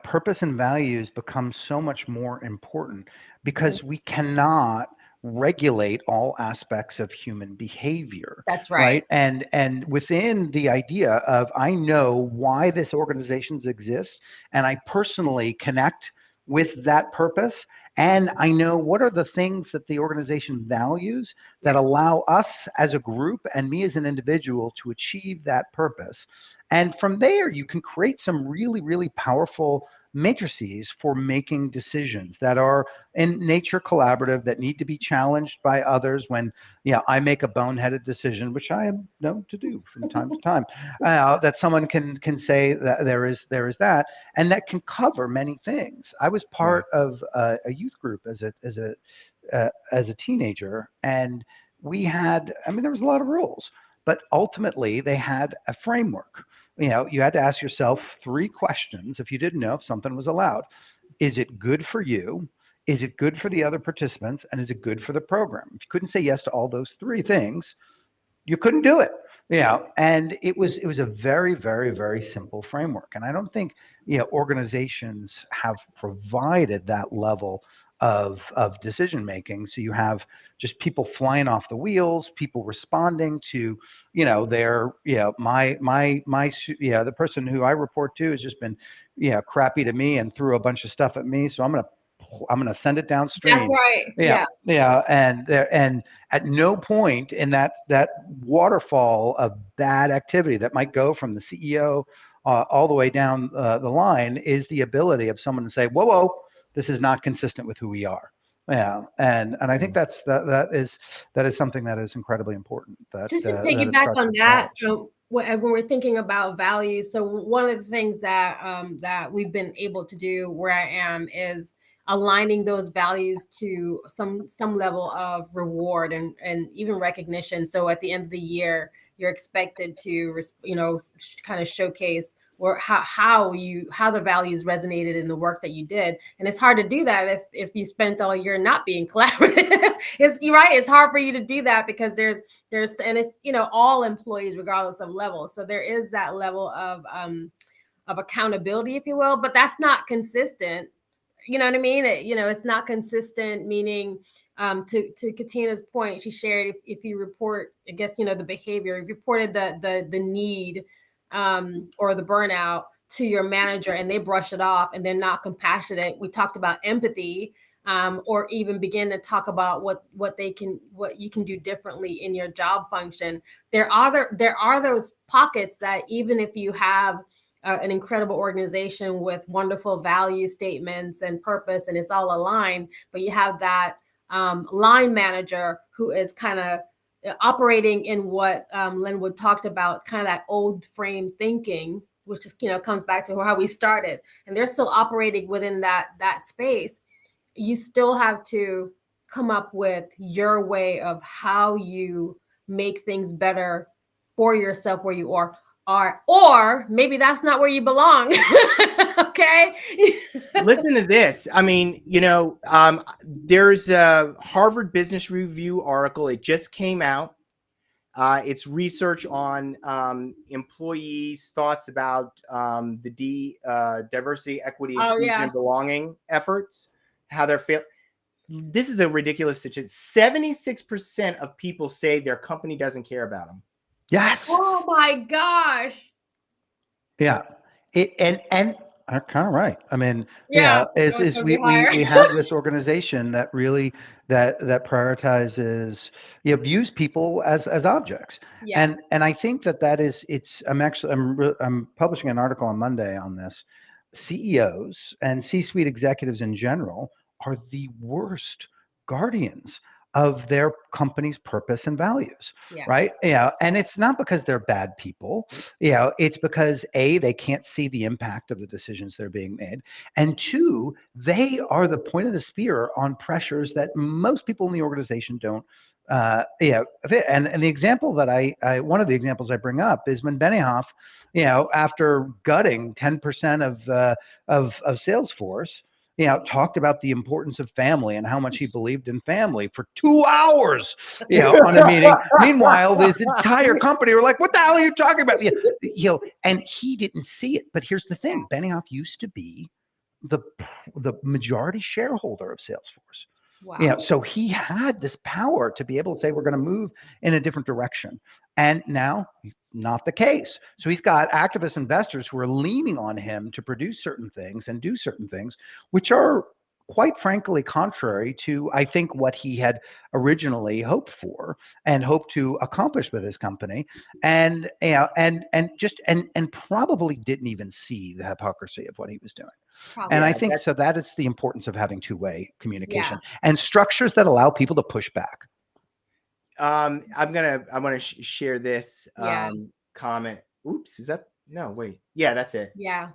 purpose and values become so much more important,
Mhm.
because we cannot regulate all aspects of human behavior,
That's right.
right? And within the idea of, I know why this organizations exists, and I personally connect with that purpose, and I know what are the things that the organization values that
Yes.
allow us as a group and me as an individual to achieve that purpose. And from there, you can create some really, really powerful matrices for making decisions that are in nature collaborative, that need to be challenged by others when, I make a boneheaded decision, which I am known to do from time to time, that someone can say that there is that, and that can cover many things. I was
Yeah.
part of a youth group as a teenager, and we had, I mean, there was a lot of rules, but ultimately they had a framework. You had to ask yourself three questions if you didn't know if something was allowed. Is it good for you? Is it good for the other participants? And is it good for the program? If you couldn't say yes to all those three things, you couldn't do it. And it was a very, very, very simple framework. And I don't think, organizations have provided that level of decision making. So you have just people flying off the wheels, people responding to, their, the person who I report to has just been, crappy to me and threw a bunch of stuff at me. So I'm gonna send it
That's
downstream.
right.
Yeah,
Yeah.
yeah, and at no point in that waterfall of bad activity that might go from the CEO all the way down the line is the ability of someone to say, "Whoa, whoa, this is not consistent with who we are." Yeah, and I think that is something that is incredibly important. That
Just to
that it
piggyback
starts
on
with
that,
knowledge.
when we're thinking about values, so one of the things that that we've been able to do where I am is aligning those values to some level of reward and even recognition. So at the end of the year, you're expected to kind of showcase or how the values resonated in the work that you did. And it's hard to do that if you spent all year not being collaborative. You're right, it's hard for you to do that because there's and it's all employees regardless of level, so there is that level of accountability, if you will, but that's not consistent. You know what I mean? It's not consistent, meaning to Katina's point, she shared if you report, I guess, the behavior, if you reported the need or the burnout to your manager and they brush it off and they're not compassionate. We talked about empathy, or even begin to talk about what you can do differently in your job function. There are those pockets that even if you have an incredible organization with wonderful value statements and purpose and it's all aligned, but you have that line manager who is kind of operating in what Linwood talked about, kind of that old frame thinking, which is comes back to how we started, and they're still operating within that space. You still have to come up with your way of how you make things better for yourself where you are, or maybe that's not where you belong. Okay.
Listen to this. I mean, there's a Harvard Business Review article. It just came out. It's research on employees' thoughts about the diversity, equity,
Oh
inclusion,
yeah.
and belonging efforts, how they're feeling. This is a ridiculous statistic. 76% of people say their company doesn't care about them.
Yes.
Oh my gosh.
Yeah. And are kind of right. I mean,
Yeah.
is we have this organization that really that prioritizes, views people as objects.
Yeah.
And I think that is I'm publishing an article on Monday on this. CEOs and C-suite executives in general are the worst guardians of their company's purpose and values,
Yeah.
right? And it's not because they're bad people. It's because A, they can't see the impact of the decisions that are being made, and two, they are the point of the spear on pressures that most people in the organization don't. And the example that one of the examples I bring up is when Benioff, after gutting 10% of Salesforce, talked about the importance of family and how much he believed in family for 2 hours, on a meeting. Meanwhile, this entire company were like, "What the hell are you talking about?" And he didn't see it. But here's the thing: Benioff used to be the majority shareholder of Salesforce.
Wow.
So he had this power to be able to say, we're going to move in a different direction. And now, not the case. So he's got activist investors who are leaning on him to produce certain things and do certain things, which are quite frankly contrary to, I think, what he had originally hoped for and hoped to accomplish with his company, and and probably didn't even see the hypocrisy of what he was doing.
Probably.
And I
Yeah,
think so that is the importance of having two-way communication and structures that allow people to push back.
I want to share this
Yeah.
comment. Oops, is that no? Wait, yeah, that's it.
Yeah.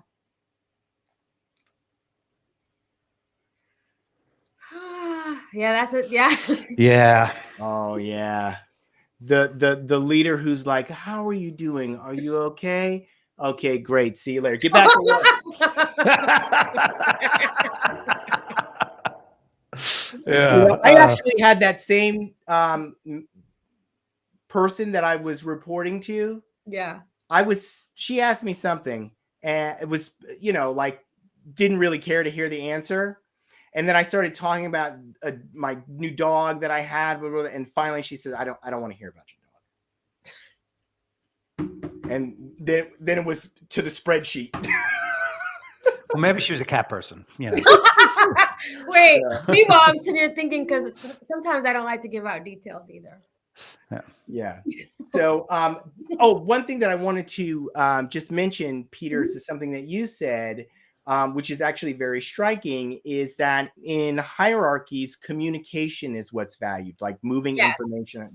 Yeah, that's it. Yeah.
Yeah.
Oh yeah, the leader who's like, "How are you doing? Are you okay? Okay, great. See you later. Get back to work."
Yeah.
I actually had that same person that I was reporting to.
Yeah.
She asked me something, and it was, like, didn't really care to hear the answer. And then I started talking about my new dog that I had, and finally she said, I don't want to hear about your dog. And then it was to the spreadsheet.
Well, maybe she was a cat person, you know.
Wait, meanwhile, I'm sitting here thinking, because sometimes I don't like to give out details either.
Yeah. So, one thing that I wanted to just mention, Peter, is something that you said, which is actually very striking, is that in hierarchies, communication is what's valued, like moving information,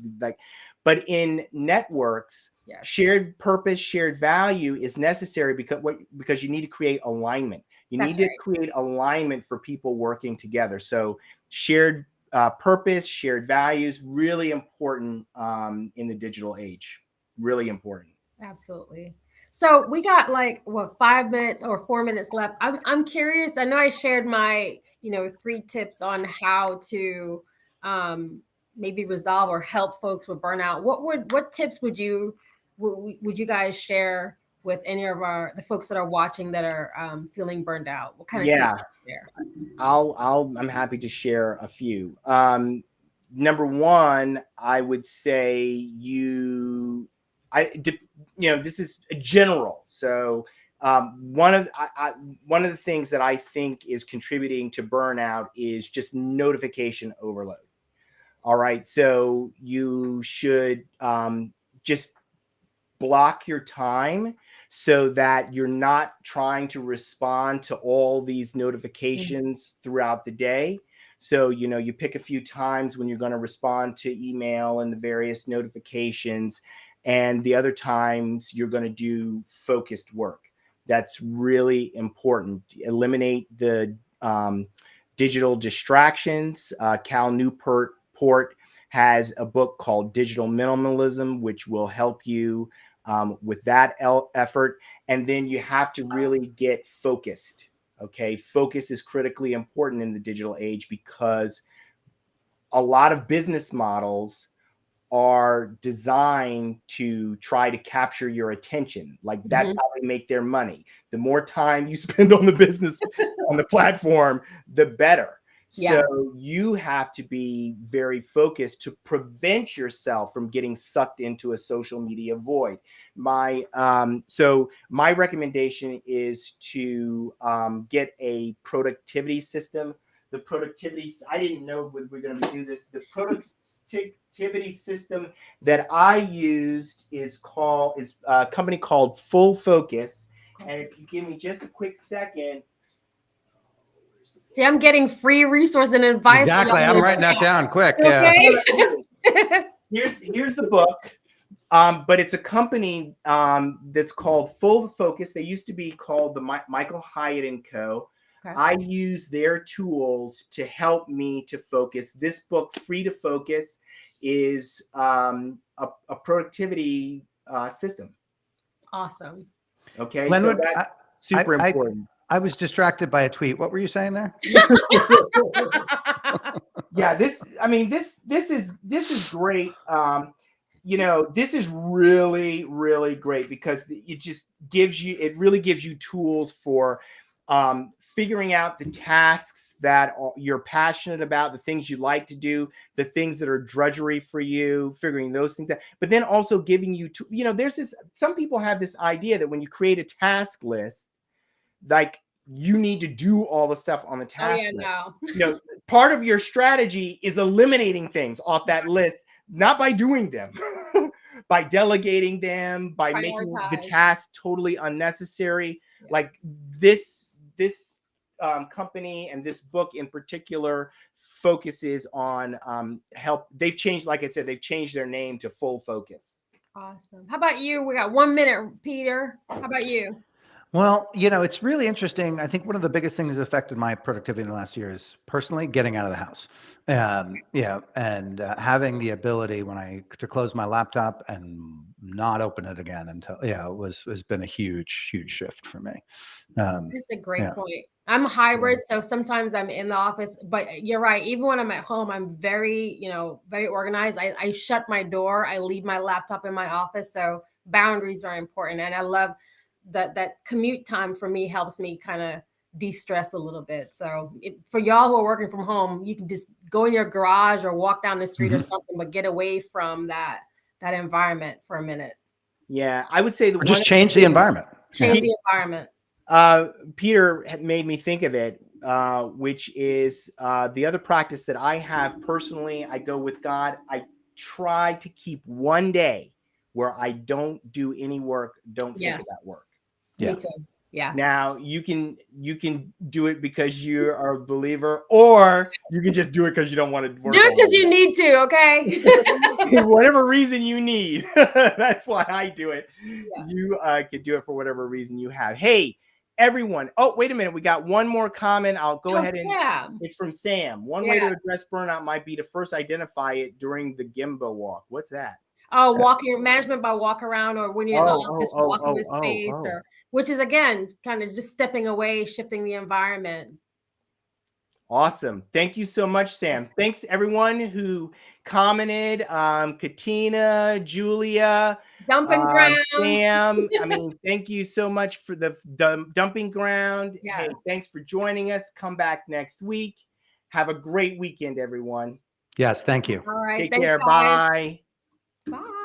but in networks, shared purpose, shared value is necessary because you need to create alignment. You need to create alignment for people working together. So shared purpose, shared values, really important in the digital age. Really important.
Absolutely. So we got 5 minutes or 4 minutes left. I'm curious. I know I shared my 3 tips on how to maybe resolve or help folks with burnout. What tips would you guys share with any of the folks that are watching that are feeling burned out? What kind of tips there?
I'm happy to share a few. Number one, I would say this is a general. So one of the things that I think is contributing to burnout is just notification overload. All right, so you should just block your time so that you're not trying to respond to all these notifications throughout the day. So, you pick a few times when you're going to respond to email and the various notifications, and the other times you're going to do focused work. That's really important. Eliminate the digital distractions. Cal Newport has a book called Digital Minimalism, which will help you with that effort. And then you have to really get focused. Okay. Focus is critically important in the digital age because a lot of business models are designed to try to capture your attention. Like that's how they make their money. The more time you spend on the business on the platform, the better.
Yeah.
So you have to be very focused to prevent yourself from getting sucked into a social media void. My recommendation is to get a productivity system. The productivity, I didn't know we're going to do this. The productivity system that I used is a company called Full Focus. And if you give me just a quick second.
See, I'm getting free resource and advice.
Exactly. I'm writing that down quick.
Okay.
Yeah. Here's the book. But it's a company that's called Full Focus. They used to be called the Michael Hyatt and Co. Okay. I use their tools to help me to focus. This book, Free to Focus, is a productivity system.
Awesome.
Okay, so that's super important.
I was distracted by a tweet. What were you saying there?
Yeah, this is great. This is really, really great because it really gives you tools for figuring out the tasks that you're passionate about, the things you like to do, the things that are drudgery for you, figuring those things out. But then also giving you, some people have this idea that when you create a task list, like you need to do all the stuff on the task list. No. Part of your strategy is eliminating things off that list, not by doing them, by delegating them, by making the task totally unnecessary. Yeah. Like this company and this book in particular focuses on help. They've changed, like I said, they've changed their name to Full Focus.
Awesome. How about you? We got 1 minute, Peter. How about you?
Well, it's really interesting. I think one of the biggest things that affected my productivity in the last year is personally getting out of the house. And having the ability to close my laptop and not open it again until has been a huge, huge shift for me.
That's a great point. I'm hybrid, so sometimes I'm in the office, but you're right. Even when I'm at home, I'm very, very organized. I shut my door. I leave my laptop in my office. So boundaries are important, and I love that commute time for me helps me kind of de-stress a little bit. So for y'all who are working from home, you can just go in your garage or walk down the street or something, but get away from that environment for a minute.
Yeah, I would say
or just change the environment.
Change the environment.
Peter had made me think of it, which is the other practice that I have personally. I go with God. I try to keep one day where I don't do any work, don't think about work.
Me too. Yeah.
Now you can do it because you are a believer, or you can just do it because you don't want to work.
Do it because you need to, okay?
Whatever reason you need. That's why I do it. Yeah. You can do it for whatever reason you have. Hey, everyone. Oh, wait a minute. We got one more comment. I'll go ahead and
Sam.
It's from Sam. One way to address burnout might be to first identify it during the Gimbo walk. What's that?
Oh, walking management by walk around, or when you're in the office, walking the space, or which is again kind of just stepping away, shifting the environment.
Awesome. Thank you so much, Sam. Thanks everyone who commented. Katina, Julia,
dumping ground.
Sam. I mean, thank you so much for the dumping ground.
Yes.
Hey, thanks for joining us. Come back next week. Have a great weekend, everyone.
Yes, thank you.
All right.
Take care. Bye.
Bye.